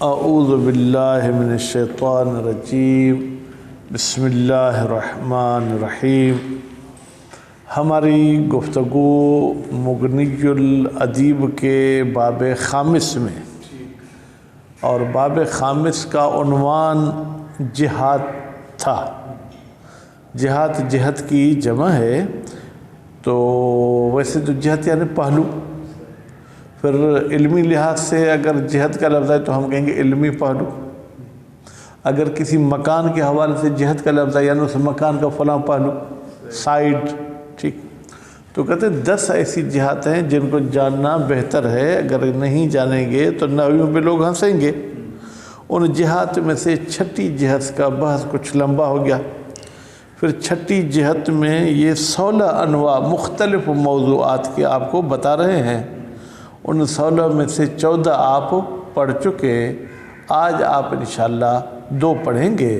اعوذ باللہ من الشیطان الرجیم بسم اللہ الرحمن الرحیم۔ ہماری گفتگو مغنی الادیب کے باب خامس میں، اور باب خامس کا عنوان جہاد تھا۔ جہاد جہت کی جمع ہے، تو ویسے تو جہت یعنی پہلو، پھر علمی لحاظ سے اگر جہت کا لفظ ہے تو ہم کہیں گے علمی پہلو۔ اگر کسی مکان کے حوالے سے جہت کا لفظ ہے یعنی اس مکان کا فلاں پہلو، سائڈ، ٹھیک۔ تو کہتے ہیں 10 ایسی جہات ہیں جن کو جاننا بہتر ہے، اگر نہیں جانیں گے تو نحویوں پہ لوگ ہنسیں گے۔ ان جہات میں سے چھٹی جہت کا بحث کچھ لمبا ہو گیا، پھر چھٹی جہت میں یہ 16 انواع مختلف موضوعات کے آپ کو بتا رہے ہیں۔ ان 16 میں سے 14 آپ پڑھ چکے، آج آپ انشاءاللہ 2 پڑھیں گے،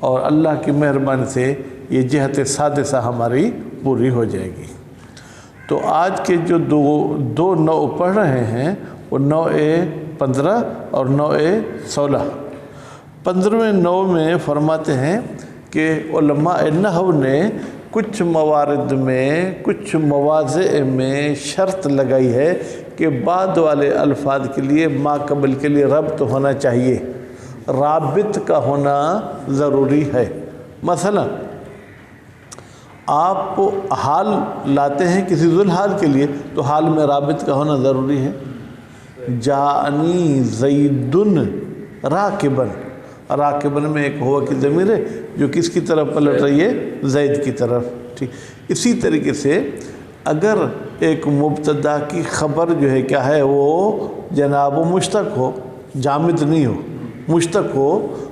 اور اللہ کی مہربانی سے یہ جہت سادسہ ہماری پوری ہو جائے گی۔ تو آج کے جو دو نوع پڑھ رہے ہیں وہ نوع 15 اور نوع 16۔ 15ویں نوع میں فرماتے ہیں کہ علماء نحو نے کچھ موارد میں، کچھ مواضع میں شرط لگائی ہے کہ بعد والے الفاظ کے لیے ما قبل کے لیے ربط ہونا چاہیے، رابط کا ہونا ضروری ہے۔ مثلا آپ حال لاتے ہیں کسی ذوالحال کے لیے تو حال میں رابط کا ہونا ضروری ہے۔ جاءنی زیدن راکبن، راکبن میں ایک ہوا کی ضمیر ہے جو کس کی طرف پلٹ رہی ہے؟ زید کی طرف، ٹھیک۔ اسی طریقے سے اگر ایک مبتدا کی خبر جو ہے کیا ہے، وہ جناب مشتق ہو، جامد نہیں ہو، مشتق ہو،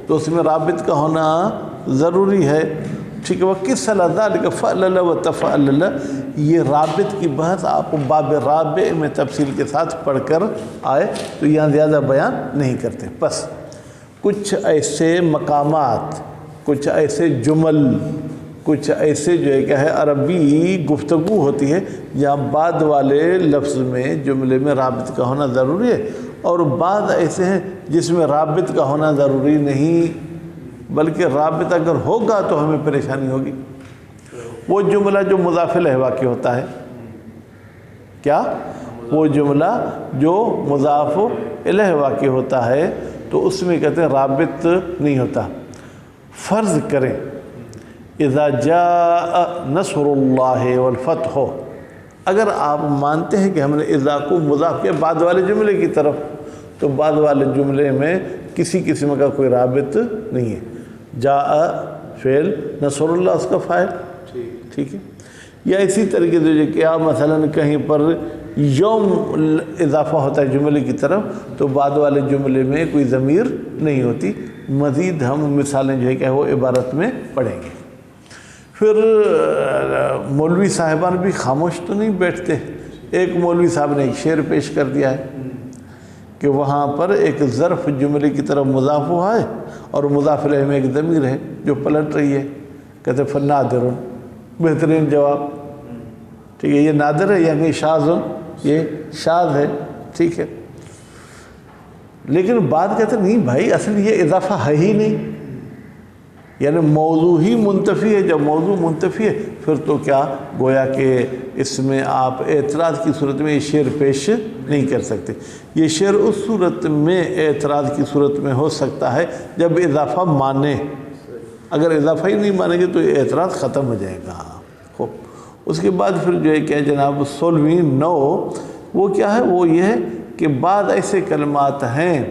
تو اس میں رابط کا ہونا ضروری ہے، ٹھیک ہے۔ وَقِسَ لَذَلِكَ فَعْلَلَ وَتَفَعْلَلَ، یہ رابط کی بحث آپ باب رابع میں تفصیل کے ساتھ پڑھ کر آئے، تو یہاں زیادہ بیان نہیں کرتے۔ بس کچھ ایسے مقامات، کچھ ایسے جمل، کچھ ایسے جو ہے کیا ہے عربی گفتگو ہوتی ہے جہاں بعد والے لفظ میں، جملے میں رابط کا ہونا ضروری ہے، اور بعض ایسے ہیں جس میں رابط کا ہونا ضروری نہیں، بلکہ رابط اگر ہوگا تو ہمیں پریشانی ہوگی۔ وہ جملہ جو مضاف الیہ واقع ہوتا ہے، کیا؟ وہ جملہ جو مضاف الیہ واقع ہوتا ہے تو اس میں کہتے ہیں رابط نہیں ہوتا۔ فرض کریں اذا جاء نصر اللہ والفتح، اگر آپ مانتے ہیں کہ ہم نے اذا کو مضاف کیا بعد والے جملے کی طرف، تو بعد والے جملے میں کسی قسم کا کوئی رابط نہیں ہے۔ جاء فعل، نصر اللہ اس کا فاعل، ٹھیک ہے۔ یا اسی طریقے سے جو کیا مثلا کہیں پر یوم اضافہ ہوتا ہے جملے کی طرف، تو بعد والے جملے میں کوئی ضمیر نہیں ہوتی۔ مزید ہم مثالیں جو ہے کہ وہ عبارت میں پڑھیں گے۔ پھر مولوی صاحبان بھی خاموش تو نہیں بیٹھتے۔ ایک مولوی صاحب نے ایک شعر پیش کر دیا ہے کہ وہاں پر ایک ظرف جملے کی طرف مضاف ہوا ہے اور مضاف الیہ میں ایک ضمیر ہے جو پلٹ رہی ہے، کہتے ہیں فنادر، بہترین جواب، ٹھیک ہے۔ یہ نادر ہے یعنی شاذ، یہ شاذ ہے، ٹھیک ہے۔ لیکن بات کہتے ہیں نہیں بھائی، اصل یہ اضافہ ہے ہی نہیں، یعنی موضوع ہی منتفی ہے۔ جب موضوع منتفی ہے پھر تو کیا گویا کہ اس میں آپ اعتراض کی صورت میں یہ شعر پیش نہیں کر سکتے۔ یہ شعر اس صورت میں اعتراض کی صورت میں ہو سکتا ہے جب اضافہ مانے، اگر اضافہ ہی نہیں مانیں گے تو یہ اعتراض ختم ہو جائے گا۔ خوب، اس کے بعد پھر جو ہے کیا جناب 16ویں نوع وہ کیا ہے؟ وہ یہ ہے کہ بعض ایسے کلمات ہیں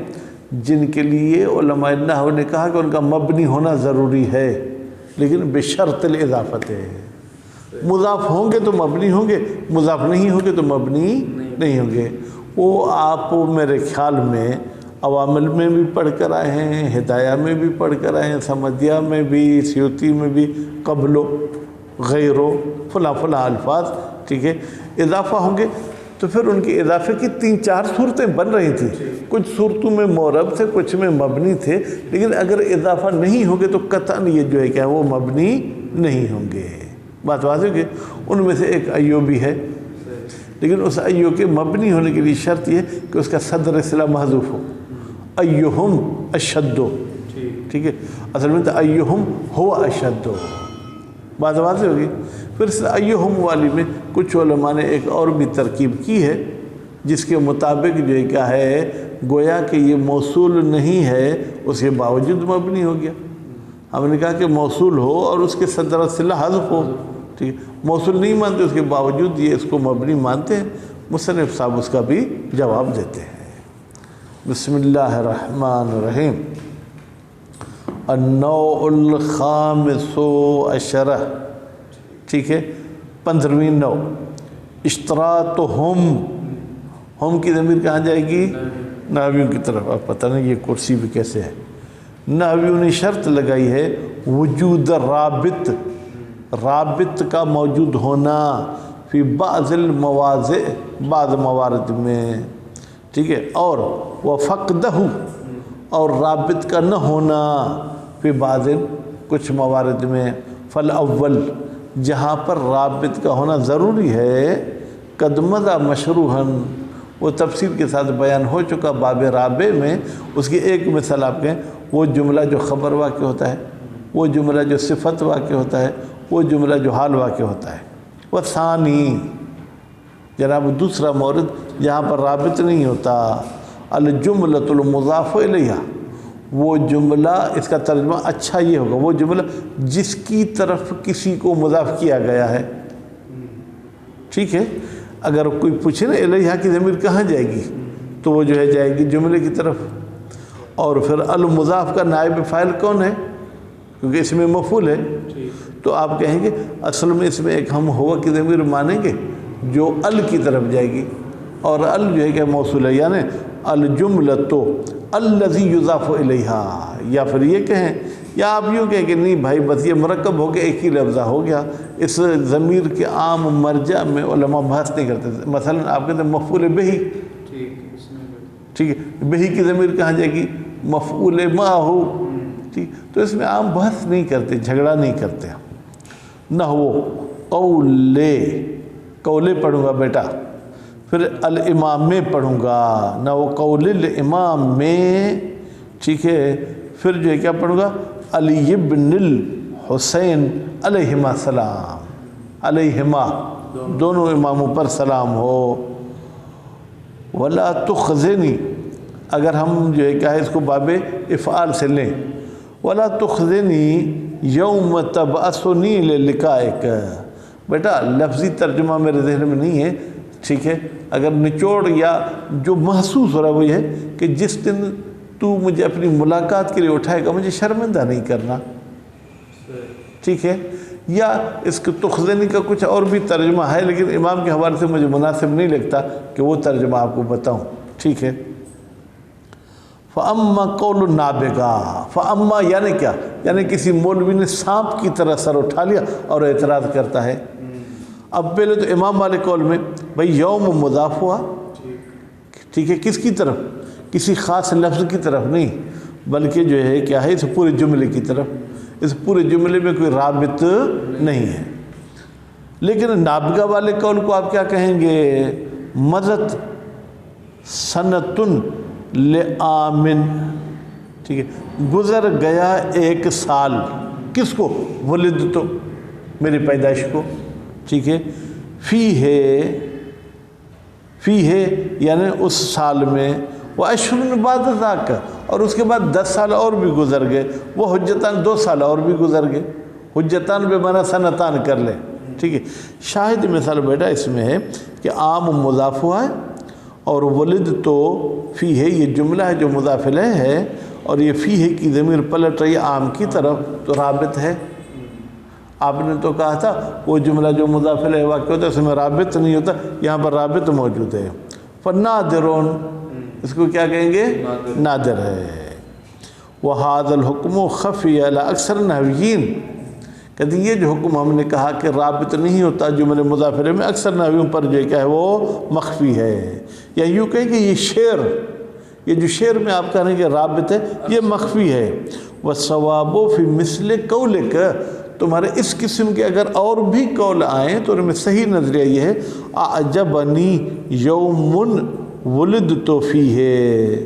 جن کے لیے علماء نحو نے کہا کہ ان کا مبنی ہونا ضروری ہے، لیکن بشرط الاضافت ہے۔ مضاف ہوں گے تو مبنی ہوں گے، مضاف نہیں ہوں گے تو مبنی نہیں ہوں گے۔ وہ آپ میرے خیال میں عوامل میں بھی پڑھ کر آئے ہیں، ہدایہ میں بھی پڑھ کر آئے ہیں، سمدیہ میں بھی، سیوطی میں بھی، قبلو، غیرو، فلاں فلاں الفاظ، ٹھیک ہے۔ اضافہ ہوں گے تو پھر ان کی اضافے کی 3-4 صورتیں بن رہی تھیں، کچھ صورتوں میں معرب تھے، کچھ میں مبنی تھے، لیکن اگر اضافہ نہیں ہوں گے تو قطعاً یہ جو ہے کیا وہ مبنی نہیں ہوں گے۔ بات واضح ہے کہ ان میں سے ایک ایوبی ہے، لیکن اس ایو کے مبنی ہونے کے لیے شرط یہ کہ اس کا صدر اصلاح محذوف ہو۔ ایہم اشد، ٹھیک ہے، اصل میں تو ایہم ہوا اشد، بات واضح ہوگی۔ پھر ایہم والی میں کچھ علماء نے ایک اور بھی ترکیب کی ہے، جس کے مطابق جو ہے کیا ہے، گویا کہ یہ موصول نہیں ہے، اس کے باوجود مبنی ہو گیا۔ ہم نے کہا کہ موصول ہو اور اس کے صدر صلہ حذف ہو، ٹھیک ہے، موصول نہیں مانتے، اس کے باوجود یہ اس کو مبنی مانتے ہیں۔ مصنف صاحب اس کا بھی جواب دیتے ہیں۔ بسم اللہ الرحمن الرحیم۔ النوع الخامس عشرہ، ٹھیک ہے، 15ویں نوع، اشتراطہم، ہم کی ضمیر کہاں جائے گی؟ نحویوں کی طرف۔ اب پتہ نہیں یہ کرسی بھی کیسے ہے۔ نحویوں نے شرط لگائی ہے وجود رابط، رابط کا موجود ہونا، فی بعض المواضع، بعض موارد میں، ٹھیک ہے، اور وفقدہ، اور رابط کا نہ ہونا، فی بعض، کچھ موارد میں۔ فالاول، جہاں پر رابط کا ہونا ضروری ہے، قد مضی مشروحاً، وہ تفصیل کے ساتھ بیان ہو چکا باب رابع میں۔ اس کی ایک مثال آپ کہیں، وہ جملہ جو خبر واقع ہوتا ہے، وہ جملہ جو صفت واقع ہوتا ہے، وہ جملہ جو حال واقع ہوتا ہے۔ وہ ثانی، جناب دوسرا مورد جہاں پر رابط نہیں ہوتا، الجملۃ المضاف الیہا، وہ جملہ، اس کا ترجمہ اچھا یہ ہوگا، وہ جملہ جس کی طرف کسی کو مضاف کیا گیا ہے، ٹھیک ہے۔ اگر کوئی پوچھے نا الیہا کی ضمیر کہاں جائے گی، تو وہ جو ہے جائے گی جملے کی طرف۔ اور پھر المضاف کا نائب فاعل کون ہے؟ کیونکہ اس میں مفعول ہے، تو آپ کہیں گے اصل میں اس میں ایک ہم ہوا کی ضمیر مانیں گے جو ال کی طرف جائے گی، اور ال جو ہے کہ موصول ہے، یعنی الجملۃ الذی یضاف الیہا، یا پھر یہ کہیں، یا آپ یوں کہیں کہ نہیں بھائی بس یہ مرکب ہو کے ایک ہی لفظہ ہو گیا، اس ضمیر کے عام مرجع میں علماء بحث نہیں کرتے۔ مثلا آپ کہتے ہیں مفعول بہی، ٹھیک ہے، بہی کی ضمیر کہاں جائے گی؟ مفعول معہ، ٹھیک، تو اس میں عام بحث نہیں کرتے، جھگڑا نہیں کرتے۔ نحو قولے، قولے پڑھوں گا بیٹا، پھر الامام میں پڑھوں گا، نحو قول الامام میں، ٹھیک ہے، پھر جو ہے کیا پڑھوں گا؟ علی بن الحسین علیہما السلام، علیہما دونوں اماموں پر سلام ہو۔ ولا تخزنی، اگر ہم جو ہے کیا ہے اس کو باب افعال سے لیں، ولا تخزنی یوم تبعثنی للقائک، بیٹا لفظی ترجمہ میرے ذہن میں نہیں ہے، ٹھیک ہے، اگر نچوڑ یا جو محسوس ہو رہا ہے وہ یہ ہے کہ جس دن تو مجھے اپنی ملاقات کے لیے اٹھائے گا مجھے شرمندہ نہیں کرنا، ٹھیک ہے۔ یا اس کے تخزنی کا کچھ اور بھی ترجمہ ہے، لیکن امام کے حوالے سے مجھے مناسب نہیں لگتا کہ وہ ترجمہ آپ کو بتاؤں، ٹھیک ہے۔ فَأَمَّا قَوْلُ النَّابِغَةِ، فَأَمَّا یعنی کیا؟ یعنی کسی مولوی نے سانپ کی طرح سر اٹھا لیا اور اعتراض کرتا ہے۔ اب پہلے تو امام والے قول میں بھئی یوم مضاف ہوا، ٹھیک ہے، کس کی طرف؟ کسی خاص لفظ کی طرف نہیں، بلکہ جو ہے کیا ہے اس پورے جملے کی طرف، اس پورے جملے میں کوئی رابط نہیں ہے۔ لیکن نابغہ والے قول کو آپ کیا کہیں گے؟ مضت سنتن لعامن، ٹھیک ہے، گزر گیا ایک سال، کس کو؟ ولد تو میری پیدائش کو، ٹھیک ہے، فی ہے یعنی اس سال میں، وہ اشہر بعد ذاک، اور اس کے بعد 10 سال اور بھی گزر گئے، وہ حجتان 2 سال اور بھی گزر گئے، حجتان بے معنی سنتان کر لیں، ٹھیک ہے۔ شاہد مثال بیٹا اس میں ہے کہ عام مضاف ہوا ہے، اور ولد تو فی ہے یہ جملہ ہے جو مضاف الیہ ہے، اور یہ فی ہے کی ضمیر پلٹ رہی ہے عام کی طرف، تو رابط ہے۔ آپ نے تو کہا تھا وہ جملہ جو مضاف الیہ واقع ہوتا ہے اس میں رابط نہیں ہوتا، یہاں پر رابط موجود ہے۔ فنادرون، اس کو کیا کہیں گے؟ نادر ہے۔ وَهَذَا الْحُكْمُ خَفِيَ عَلَى أَكْثَرِ النَّحْوِيِّينَ، کہتے ہیں یہ جو حکم ہم نے کہا کہ رابط نہیں ہوتا جملے مضاف الیہ میں، اکثر نحویوں پر جو کیا ہے وہ مخفی ہے، یا یوں کہیں کہ یہ شعر، یہ جو شعر میں آپ کہہ رہے ہیں کہ رابط ہے یہ مخفی ہے۔ وَالصَّوَابُ فِي مِثْلِ قَوْلِكَ، تمہارے اس قسم کے اگر اور بھی قول آئیں تو ان میں صحیح نظریہ یہ ہے، اعجبنی یوم ولدت فیہ،